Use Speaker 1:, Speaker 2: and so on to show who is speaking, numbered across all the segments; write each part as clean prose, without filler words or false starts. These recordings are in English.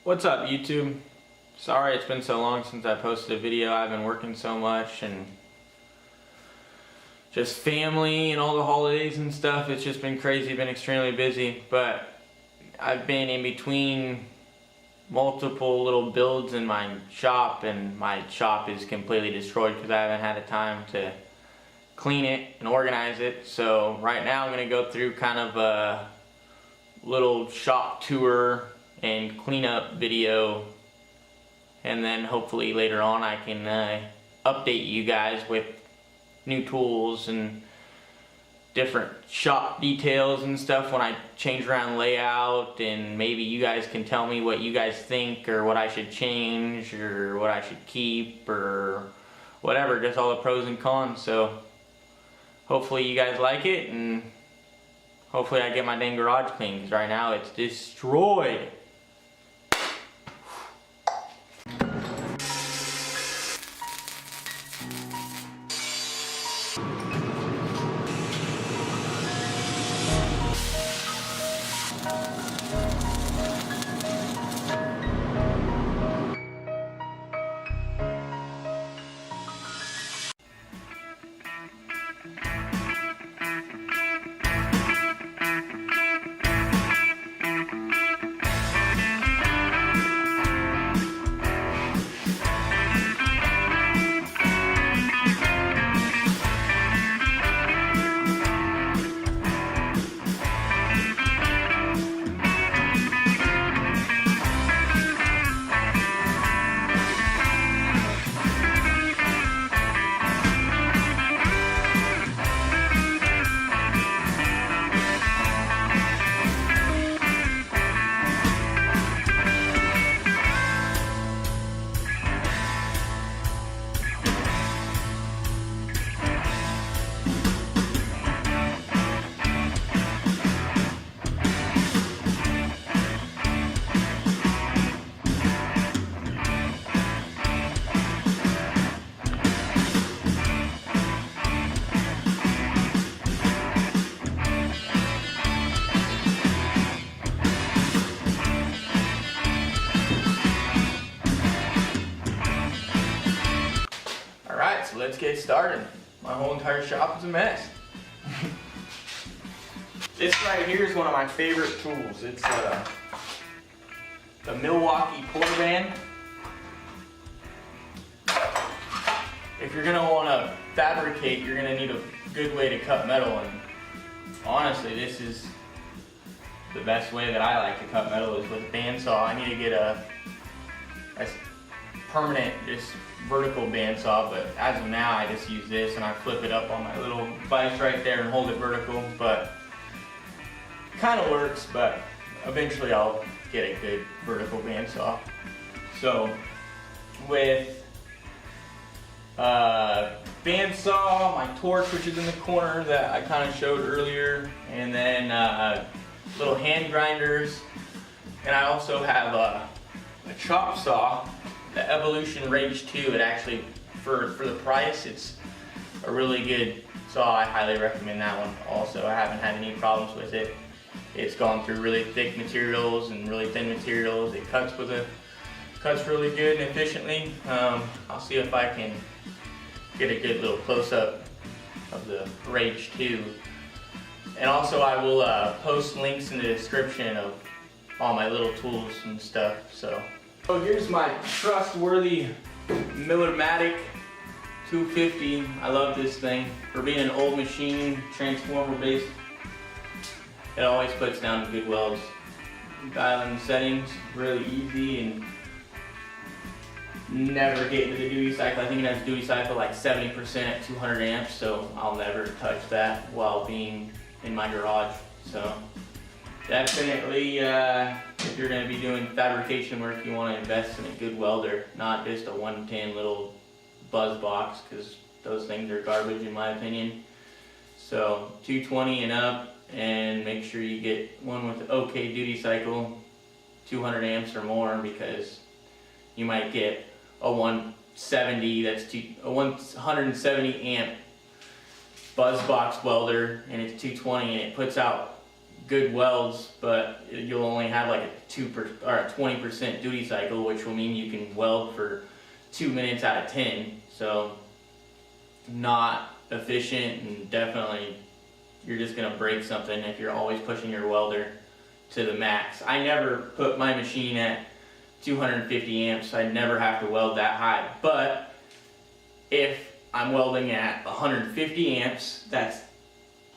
Speaker 1: What's up, YouTube? Sorry it's been so long since I posted a video. I've been working so much and just family and all the holidays and stuff. It's just been crazy, been extremely busy, but I've been in between multiple little builds in my shop, and my shop is completely destroyed because I haven't had the time to clean it and organize it. So right now I'm going to go through kind of a little shop tour and cleanup video, and then hopefully later on I can update you guys with new tools and different shop details and stuff when I change around layout, and maybe you guys can tell me what you guys think or what I should change or what I should keep or whatever, just all the pros and cons. So hopefully you guys like it, and hopefully I get my dang garage clean, because right now it's destroyed. So let's get started. My whole entire shop is a mess. This right here is one of my favorite tools. It's the Milwaukee pour band. If you're gonna want to fabricate, you're gonna need a good way to cut metal, and honestly, this is the best way that I like to cut metal is with a bandsaw. I need to get a permanent, just vertical bandsaw, but as of now I just use this and I flip it up on my little vise right there and hold it vertical. But kind of works, but eventually I'll get a good vertical bandsaw. So with bandsaw, my torch, which is in the corner that I kind of showed earlier, and then little hand grinders, and I also have a chop saw, the Evolution Rage 2. It actually, for the price, it's a really good saw. I highly recommend that one also. I haven't had any problems with it. It's gone through really thick materials and really thin materials. It cuts really good and efficiently. I'll see if I can get a good little close-up of the Rage 2. And also I will post links in the description of all my little tools and stuff. So here's my trustworthy Miller-Matic 250. I love this thing. For being an old machine, transformer based, it always puts down good welds. Dialing the settings, really easy, and never get into the duty cycle. I think it has duty cycle like 70% at 200 amps, so I'll never touch that while being in my garage. So definitely, if you're going to be doing fabrication work, you want to invest in a good welder, not just a 110 little buzz box, because those things are garbage in my opinion. So 220 and up, and make sure you get one with an okay duty cycle, 200 amps or more, because you might get a 170, a 170 amp buzz box welder, and it's 220, and it puts out good welds, but you'll only have like a 20% duty cycle, which will mean you can weld for 2 minutes out of 10. So not efficient, and definitely you're just gonna break something if you're always pushing your welder to the max. I never put my machine at 250 amps. I never have to weld that high. But if I'm welding at 150 amps, that's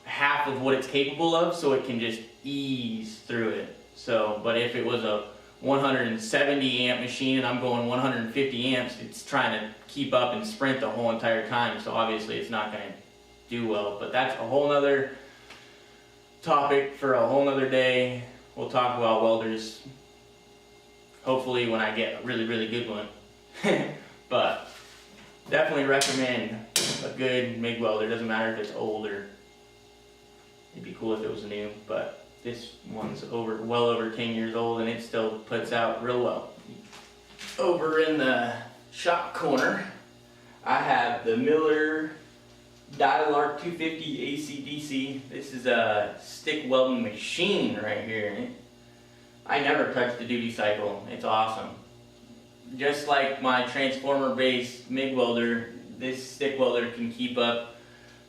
Speaker 1: half of what it's capable of, so it can just ease through it. So, but if it was a 170 amp machine and I'm going 150 amps, it's trying to keep up and sprint the whole entire time, so obviously it's not going to do well. But that's a whole nother topic for a whole nother day. We'll talk about welders hopefully when I get a really, really good one. But definitely recommend a good MIG welder. Doesn't matter if it's old, or it'd be cool if it was new, but this one's well over 10 years old and it still puts out real well. Over in the shop corner, I have the Miller Dial-Arc 250 AC/DC. This is a stick welding machine right here. I never touch the duty cycle. It's awesome. Just like my transformer-based MIG welder, this stick welder can keep up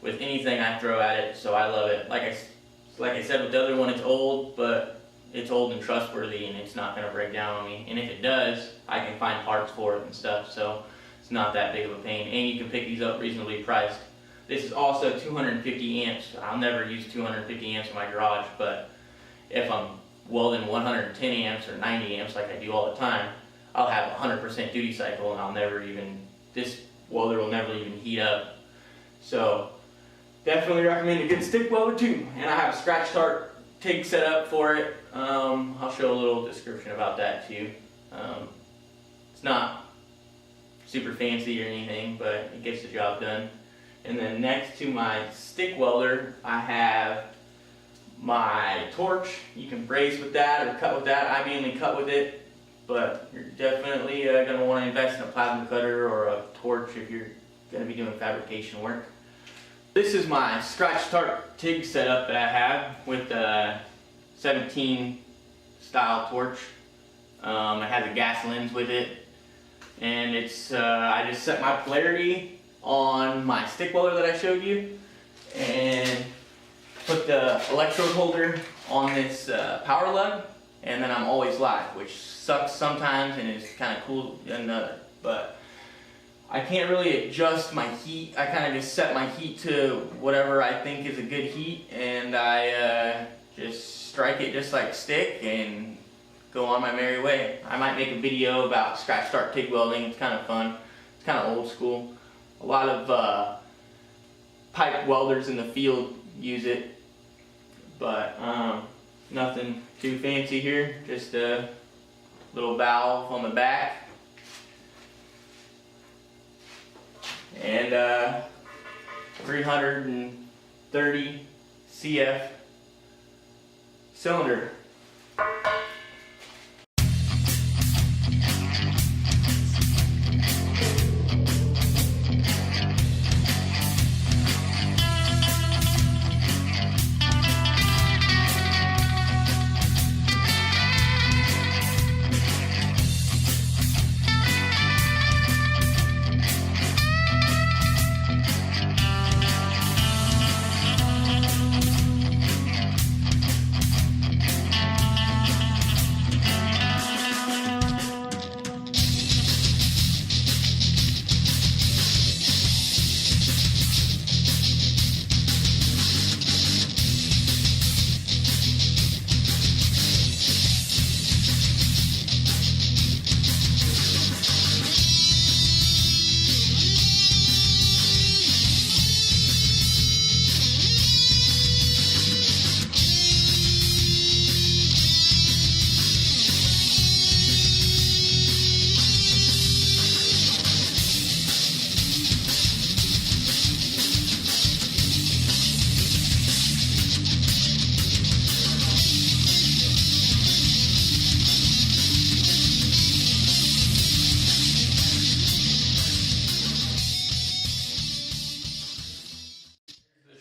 Speaker 1: with anything I throw at it, so I love it. Like I said with the other one, it's old, but it's old and trustworthy, and it's not going to break down on me. And if it does, I can find parts for it and stuff, so it's not that big of a pain. And you can pick these up reasonably priced. This is also 250 amps. I'll never use 250 amps in my garage, but if I'm welding 110 amps or 90 amps like I do all the time, I'll have 100% duty cycle, and this welder will never even heat up. So definitely recommend a good stick welder too. And I have a scratch start TIG set up for it. I'll show a little description about that too. It's not super fancy or anything, but it gets the job done. And then next to my stick welder, I have my torch. You can braze with that or cut with that. I mainly cut with it, but you're definitely going to want to invest in a plasma cutter or a torch if you're going to be doing fabrication work. This is my scratch start TIG setup that I have with the 17 style torch. It has a gas lens with it, and it's I just set my polarity on my stick welder that I showed you, and put the electrode holder on this power lug, and then I'm always live, which sucks sometimes and is kind of cool another. But I can't really adjust my heat. I kind of just set my heat to whatever I think is a good heat, and I just strike it just like stick and go on my merry way. I might make a video about scratch start TIG welding. It's kind of fun. It's kind of old school. A lot of pipe welders in the field use it, but nothing too fancy here. Just a little valve on the back and 330 CF cylinder.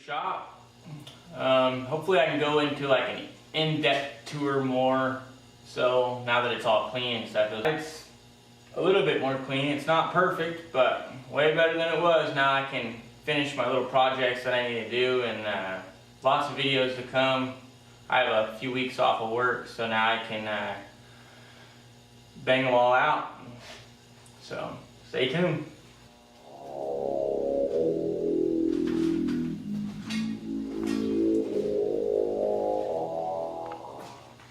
Speaker 1: Shop. Hopefully I can go into like in-depth tour more. So now that it's all clean and stuff, it's a little bit more clean. It's not perfect, but way better than it was. Now I can finish my little projects that I need to do, and lots of videos to come. I have a few weeks off of work, so now I can bang them all out. So stay tuned.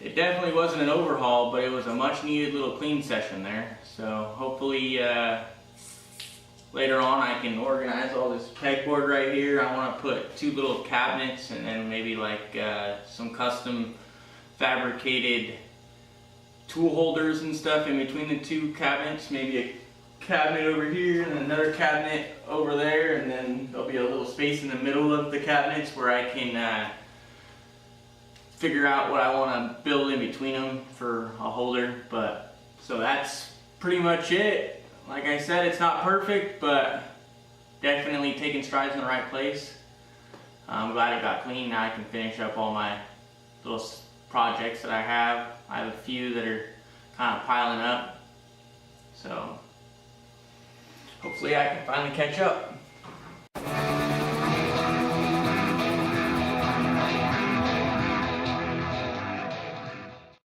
Speaker 1: It definitely wasn't an overhaul, but it was a much needed little clean session there. So hopefully later on I can organize all this pegboard right here. I want to put 2 little cabinets, and then maybe like some custom fabricated tool holders and stuff in between the 2 cabinets. Maybe a cabinet over here and another cabinet over there, and then there'll be a little space in the middle of the cabinets where I can figure out what I want to build in between them for a holder. But so that's pretty much it. Like I said, it's not perfect, but definitely taking strides in the right place. I'm glad it got clean. Now I can finish up all my little projects that I have. I have a few that are kind of piling up. So hopefully I can finally catch up.